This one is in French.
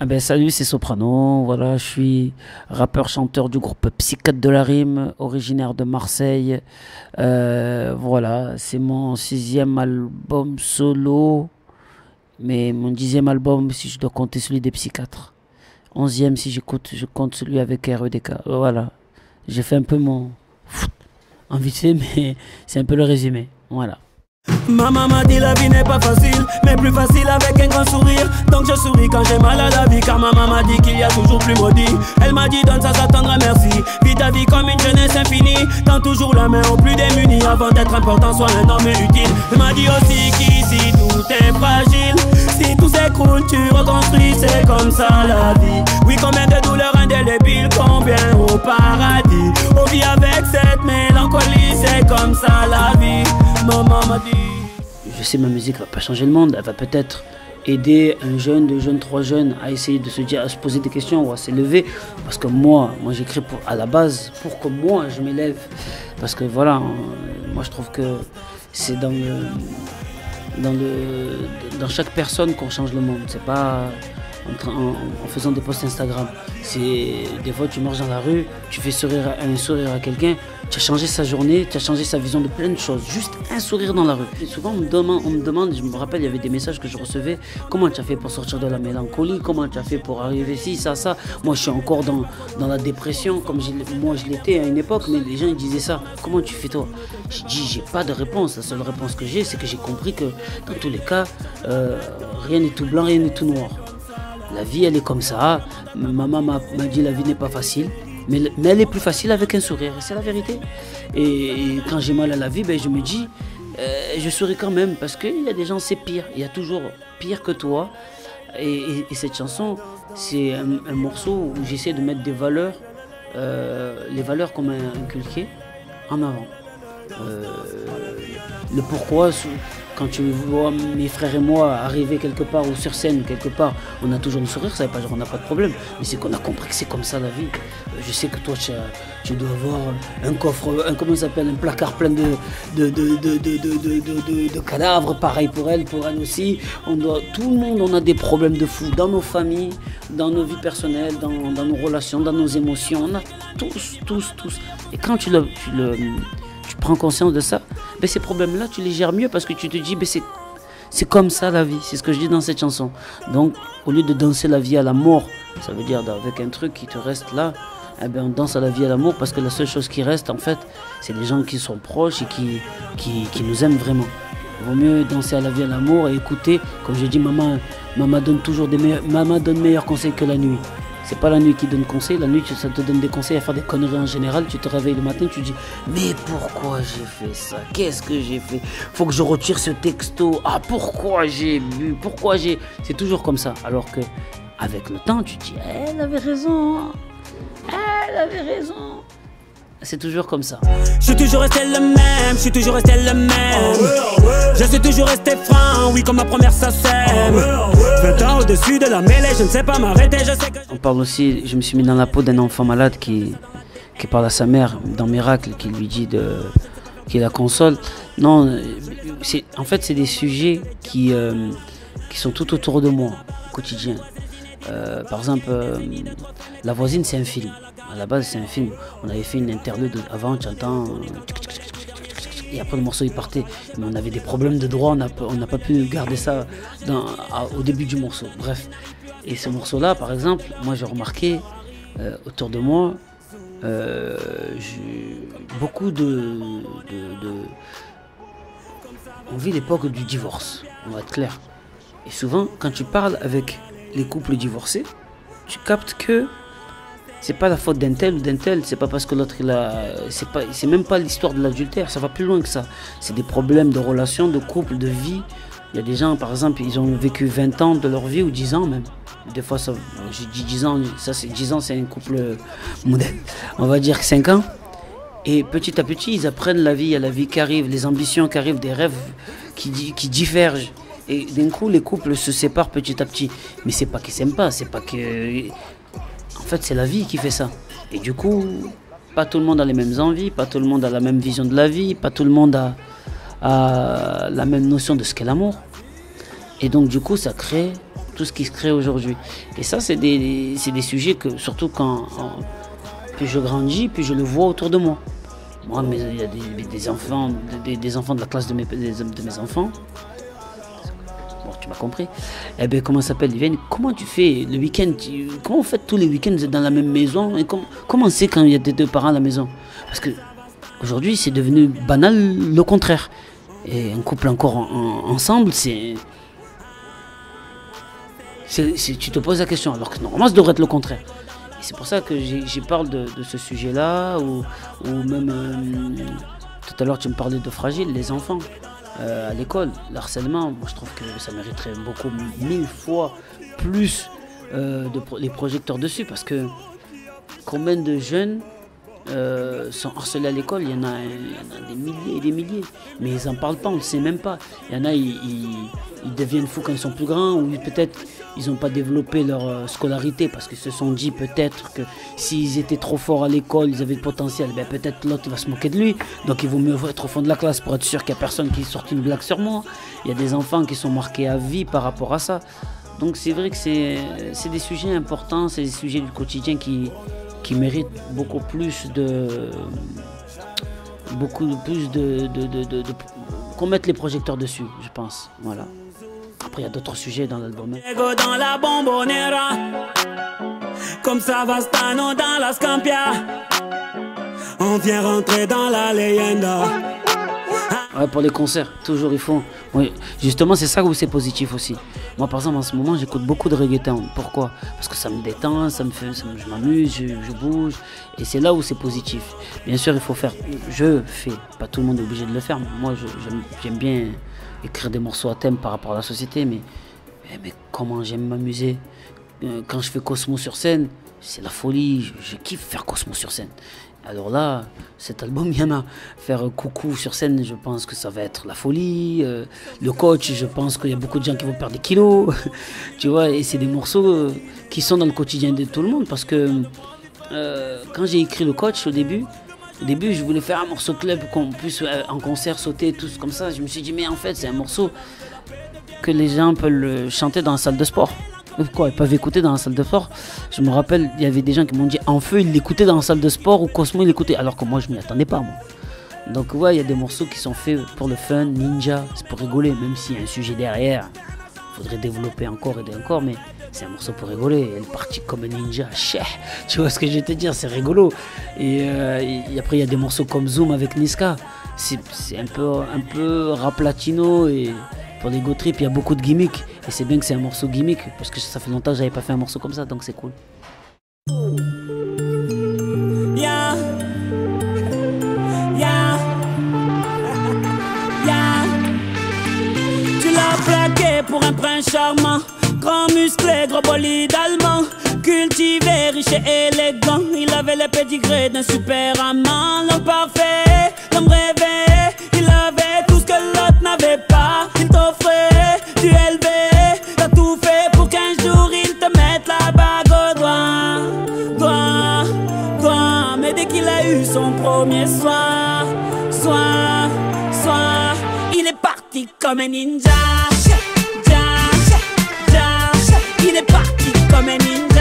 Ah ben salut, c'est Soprano. Voilà, je suis rappeur-chanteur du groupe Psychiatre de la Rime, originaire de Marseille. Voilà, c'est mon sixième album solo, mais mon dixième album si je dois compter celui des Psychiatres. Onzième si j'écoute, je compte celui avec REDK. Voilà, j'ai fait un peu mon en vite fait, mais c'est un peu le résumé. Voilà. Maman m'a dit la vie n'est pas facile, mais plus facile avec un grand sourire. Donc je souris quand j'ai mal à la vie, car maman m'a dit qu'il y a toujours plus maudit. Elle m'a dit donne ça, ça t'attendra merci. Vis ta vie comme une jeunesse infinie. Tends toujours la main aux plus démunis. Avant d'être important, sois un homme utile. Elle m'a dit aussi qu'ici tout est fragile. Si tout s'écroule, tu reconstruis, c'est comme ça la vie. Oui, combien de douleurs indélébiles, combien au paradis. On vit avec cette mélancolie, c'est comme ça la vie. Maman m'a dit. Je sais, ma musique va pas changer le monde, elle va peut-être aider un jeune, deux jeunes, trois jeunes à essayer de se dire, à se poser des questions ou à s'élever. Parce que moi j'écris à la base pour que moi je m'élève. Parce que voilà, moi je trouve que c'est dans chaque personne qu'on change le monde. C'est pas en faisant des posts Instagram. C'est des fois tu marches dans la rue, tu fais un sourire à quelqu'un, tu as changé sa journée, tu as changé sa vision de plein de choses. Juste un sourire dans la rue. Et souvent on me demande, je me rappelle, il y avait des messages que je recevais. Comment tu as fait pour sortir de la mélancolie? Comment tu as fait pour arriver ici, ça? Moi je suis encore dans la dépression, comme moi je l'étais à une époque, mais les gens ils disaient ça. Comment tu fais toi? Je dis, j'ai pas de réponse. La seule réponse que j'ai, c'est que j'ai compris que dans tous les cas, rien n'est tout blanc, rien n'est tout noir. La vie, elle est comme ça. Maman m'a dit la vie n'est pas facile, mais elle est plus facile avec un sourire. C'est la vérité. Et quand j'ai mal à la vie, ben, je me dis, je souris quand même parce qu'il y a des gens, c'est pire. Il y a toujours pire que toi. Et cette chanson, c'est un morceau où j'essaie de mettre des valeurs, les valeurs qu'on m'a inculquées en avant. Le pourquoi, quand tu vois mes frères et moi arriver quelque part ou sur scène quelque part, on a toujours le sourire, ça veut pas dire on n'a pas de problème, mais c'est qu'on a compris que c'est comme ça la vie. Je sais que toi tu dois avoir un coffre, comment ça s'appelle, un placard plein de cadavres, pareil pour elle aussi. Tout le monde, on a des problèmes de fou dans nos familles, dans nos vies personnelles, dans nos relations, dans nos émotions, on a tous. Et quand tu prends conscience de ça, ben ces problèmes-là, tu les gères mieux parce que tu te dis, ben c'est comme ça la vie, c'est ce que je dis dans cette chanson. Donc, au lieu de danser la vie à la mort, ça veut dire avec un truc qui te reste là, eh ben on danse à la vie à l'amour parce que la seule chose qui reste, en fait, c'est les gens qui sont proches et qui nous aiment vraiment. Il vaut mieux danser à la vie à l'amour et écouter, comme je dis, maman donne meilleurs conseils que la nuit. C'est pas la nuit qui donne conseil, la nuit ça te donne des conseils à faire des conneries en général. Tu te réveilles le matin, tu te dis mais pourquoi j'ai fait ça? Qu'est-ce que j'ai fait? Faut que je retire ce texto. Ah pourquoi j'ai bu? Pourquoi j'ai... C'est toujours comme ça. Alors que avec le temps, tu te dis elle avait raison. Elle avait raison. C'est toujours comme ça. Je suis toujours resté le même, je suis toujours resté le même. Je suis toujours resté franc, oui comme ma première ça sème. 20 ans au-dessus de la mêlée, je ne sais pas m'arrêter, je sais que... On parle aussi, je me suis mis dans la peau d'un enfant malade qui parle à sa mère dans Miracle, qui lui dit qui la console. Non, en fait c'est des sujets qui sont tout autour de moi, au quotidien. Par exemple, La voisine c'est un film. À la base c'est un film. On avait fait une interlude avant, tu entends... Et après le morceau il partait. Mais on avait des problèmes de droit, on n'a pas pu garder ça au début du morceau. Bref. Et ce morceau-là, par exemple, moi j'ai remarqué autour de moi, beaucoup on vit l'époque du divorce, on va être clair. Et souvent, quand tu parles avec les couples divorcés, tu captes que c'est pas la faute d'un tel ou d'un tel, c'est pas parce que l'autre il a... C'est même pas l'histoire de l'adultère, ça va plus loin que ça. C'est des problèmes de relations, de couple, de vie. Il y a des gens, par exemple, ils ont vécu 20 ans de leur vie ou 10 ans même. Des fois, j'ai dit 10 ans, ça c'est 10 ans, c'est un couple modèle. On va dire 5 ans. Et petit à petit, ils apprennent la vie, il y a la vie qui arrive, les ambitions qui arrivent, des rêves qui divergent. Et d'un coup, les couples se séparent petit à petit. Mais c'est pas qu'ils s'aiment pas, c'est pas que... En fait, c'est la vie qui fait ça. Et du coup, pas tout le monde a les mêmes envies, pas tout le monde a la même vision de la vie, pas tout le monde a la même notion de ce qu'est l'amour. Et donc, du coup, ça crée tout ce qui se crée aujourd'hui. Et ça, c'est des sujets que, surtout quand plus je grandis, plus je le vois autour de moi. Moi, il y a des enfants de la classe de mes enfants. Bon, tu m'as compris. Eh bien, comment ça s'appelle? Ils viennent. Comment tu fais le week-end? Comment vous faites tous les week-ends dans la même maison? Et comment c'est quand il y a des deux parents à la maison? Parce que aujourd'hui, c'est devenu banal le contraire. Et un couple encore ensemble, tu te poses la question, alors que normalement, ça devrait être le contraire. Et c'est pour ça que j'y parle de ce sujet-là, ou même, tout à l'heure, tu me parlais de fragiles, les enfants. À l'école, l'harcèlement, moi je trouve que ça mériterait beaucoup, 1000 fois plus les projecteurs dessus, parce que combien de jeunes sont harcelés à l'école? Il y en a des milliers et des milliers, mais ils n'en parlent pas, on ne le sait même pas. Il y en a, ils deviennent fous quand ils sont plus grands, ou peut-être ils n'ont pas développé leur scolarité parce qu'ils se sont dit peut-être que s'ils étaient trop forts à l'école, ils avaient le potentiel, ben peut-être l'autre va se moquer de lui, donc il vaut mieux être au fond de la classe pour être sûr qu'il n'y a personne qui sorte une blague sur moi. Il y a des enfants qui sont marqués à vie par rapport à ça. Donc c'est vrai que c'est des sujets importants, c'est des sujets du quotidien qui méritent beaucoup plus qu'on mette les projecteurs dessus, je pense. Voilà. Après, il y a d'autres sujets dans l'album. Dans la bombonera, comme Savastano dans la Scampia, on vient rentrer dans la leyenda. Ouais, pour les concerts, toujours il faut. Oui, justement, c'est ça où c'est positif aussi. Moi, par exemple, en ce moment, j'écoute beaucoup de reggaeton. Pourquoi? Parce que ça me détend, je m'amuse, je bouge. Et c'est là où c'est positif. Bien sûr, il faut faire. Je fais. Pas tout le monde est obligé de le faire. Moi, j'aime bien écrire des morceaux à thème par rapport à la société. Mais comment j'aime m'amuser. Quand je fais Cosmo sur scène, c'est la folie. Je kiffe faire Cosmo sur scène. Alors là, cet album, il y en a. Faire coucou sur scène, je pense que ça va être la folie. Le coach, je pense qu'il y a beaucoup de gens qui vont perdre des kilos. Tu vois, et c'est des morceaux qui sont dans le quotidien de tout le monde. Parce que quand j'ai écrit le coach au début, je voulais faire un morceau club qu'on puisse en concert sauter, tous comme ça. Je me suis dit, mais en fait, c'est un morceau que les gens peuvent le chanter dans la salle de sport. Quoi, ils peuvent écouter dans la salle de sport. Je me rappelle, il y avait des gens qui m'ont dit En Feu, ils l'écoutaient dans la salle de sport, ou Cosmo, il l'écoutait. Alors que moi, je m'y attendais pas, moi. Donc, ouais, il y a des morceaux qui sont faits pour le fun, ninja, c'est pour rigoler, même s'il y a un sujet derrière. Il faudrait développer encore et encore, mais c'est un morceau pour rigoler. Elle est partie comme un ninja, tu vois ce que je vais te dire, c'est rigolo. Et après, il y a des morceaux comme Zoom avec Niska. C'est un peu rap latino, et pour les go trip, il y a beaucoup de gimmicks. Et c'est bien que c'est un morceau gimmick, parce que ça fait longtemps que j'avais pas fait un morceau comme ça, donc c'est cool. Yeah. Yeah. Yeah. Tu l'as plaqué pour un prince charmant, grand musclé, gros bolide allemand, cultivé, riche et élégant. Il avait le pédigré d'un super amant, l'homme parfait, l'homme rêvé. Il avait tout ce que l'autre n'avait pas. Il t'offrait du élevé. T'as tout fait pour qu'un jour il te mette la bague au doigt. Mais dès qu'il a eu son premier soir, il est parti comme un ninja. Il est parti comme un ninja.